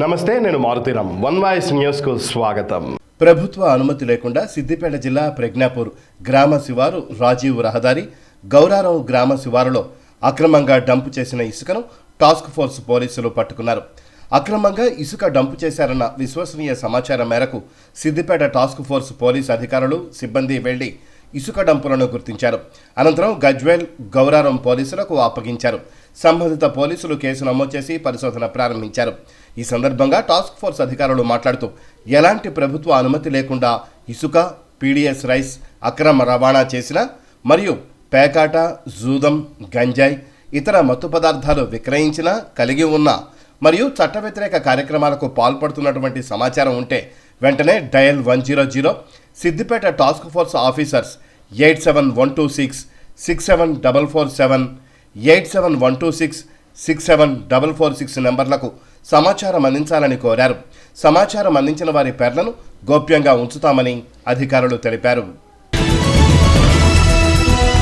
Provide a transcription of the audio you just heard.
నమస్తే, నేను Maruthi Ram. One voice న్యూస్కు స్వాగతం. ప్రభుత్వ అనుమతి లేకుండా సిద్దిపేట జిల్లా ప్రజ్ఞాపూర్ గ్రామ శివారు రాజీవ్ రహదారి గౌరారం గ్రామ శివారులో అక్రమంగా డంపు చేసిన ఇసుకను టాస్క్ ఫోర్స్ పోలీసులు పట్టుకున్నారు. అక్రమంగా ఇసుక డంపు చేశారన్న విశ్వసనీయ సమాచారం మేరకు సిద్దిపేట టాస్క్ ఫోర్స్ పోలీసు అధికారులు సిబ్బంది వెళ్లి ఇసుక డంపులను గుర్తించారు. అనంతరం గజ్వేల్ గౌరారం పోలీసులకు అప్పగించారు. సంబంధిత పోలీసులు కేసు నమోదు చేసి పరిశోధన ప్రారంభించారు. ఈ సందర్భంగా టాస్క్ ఫోర్స్ అధికారులు మాట్లాడుతూ ఎలాంటి ప్రభుత్వ అనుమతి లేకుండా ఇసుక, పీడీఎస్ రైస్ అక్రమ రవాణా చేసిన మరియు పేకాట, జూదం, గంజాయి, ఇతర మత్తు పదార్థాలు విక్రయించిన, కలిగి ఉన్న మరియు చట్ట వ్యతిరేక కార్యక్రమాలకు పాల్పడుతున్నటువంటి సమాచారం ఉంటే వెంటనే dial 100 Siddipet task force officers 8712667447 8712667446 నంబర్లకు సమాచారం అందించాలని కోరారు. సమాచారం అందించిన వారి పేర్లను గోప్యంగా ఉంచుతామని అధికారులు తెలిపారు.